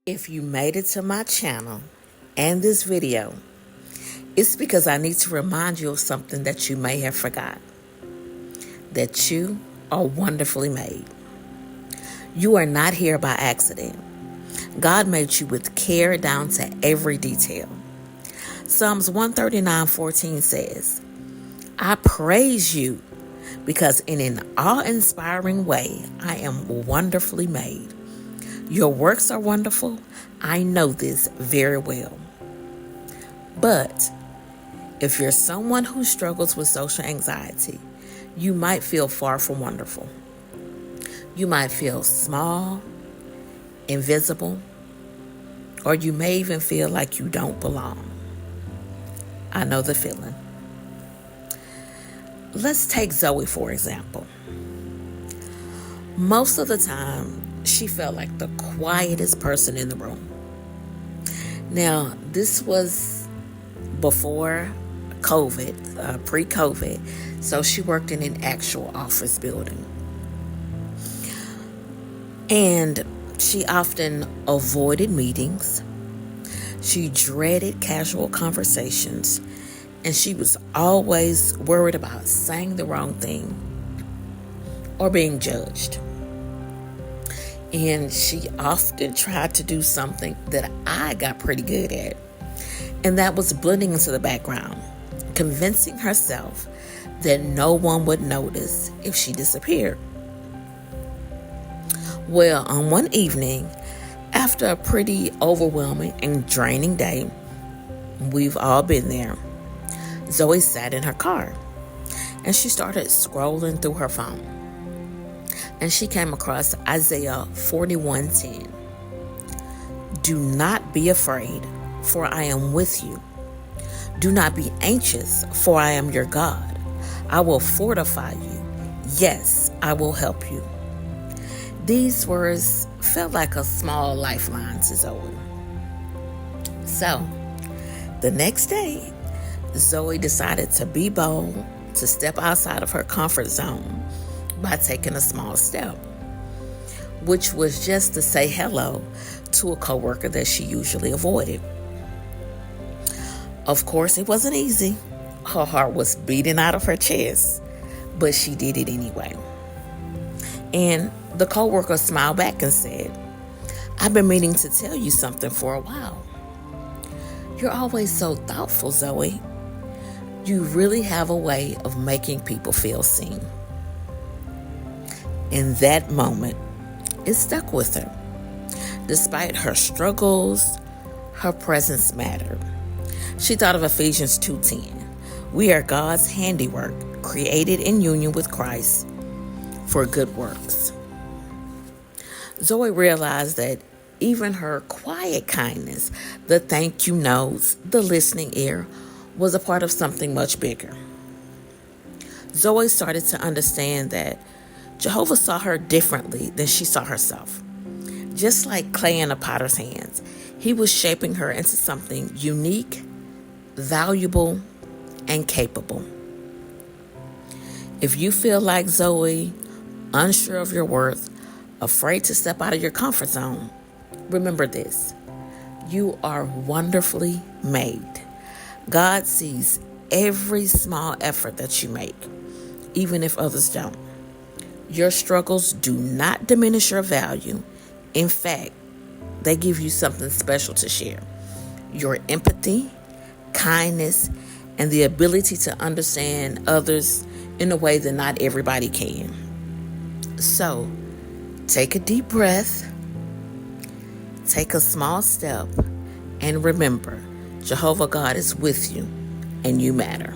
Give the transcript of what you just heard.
If you made it to my channel and this video, it's because I need to remind you of something that you may have forgot. That you are wonderfully made. You are not here by accident. God made you with care down to every detail. Psalms 139:14 says, I praise you because in an awe-inspiring way I am wonderfully made. Your works are wonderful. I know this very well. But if you're someone who struggles with social anxiety, you might feel far from wonderful. You might feel small, invisible, or you may even feel like you don't belong. I know the feeling. Let's take Zoe, for example. Most of the time, she felt like the quietest person in the room. Now, this was before COVID, pre-COVID, so she worked in an actual office building. And she often avoided meetings. She dreaded casual conversations, and she was always worried about saying the wrong thing or being judged. And she often tried to do something that I got pretty good at, and that was blending into the background, convincing herself that no one would notice if she disappeared. Well, on one evening, after a pretty overwhelming and draining day, we've all been there, Zoe sat in her car and she started scrolling through her phone. And she came across Isaiah 41:10. Do not be afraid, for I am with you. Do not be anxious, for I am your God. I will fortify you. Yes, I will help you. These words felt like a small lifeline to Zoe. So, the next day, Zoe decided to be bold, to step outside of her comfort zone by taking a small step, which was just to say hello to a coworker that she usually avoided. Of course, it wasn't easy. Her heart was beating out of her chest, but she did it anyway. And the coworker smiled back and said, I've been meaning to tell you something for a while. You're always so thoughtful, Zoe. You really have a way of making people feel seen. In that moment, it stuck with her. Despite her struggles, her presence mattered. She thought of Ephesians 2:10. We are God's handiwork, created in union with Christ for good works. Zoe realized that even her quiet kindness, the thank you notes, the listening ear, was a part of something much bigger. Zoe started to understand that Jehovah saw her differently than she saw herself. Just like clay in a potter's hands, he was shaping her into something unique, valuable, and capable. If you feel like Zoe, unsure of your worth, afraid to step out of your comfort zone, remember this: you are wonderfully made. God sees every small effort that you make, even if others don't. Your struggles do not diminish your value. In fact, they give you something special to share. Your empathy, kindness, and the ability to understand others in a way that not everybody can. So, take a deep breath, take a small step, and remember, Jehovah God is with you, and you matter.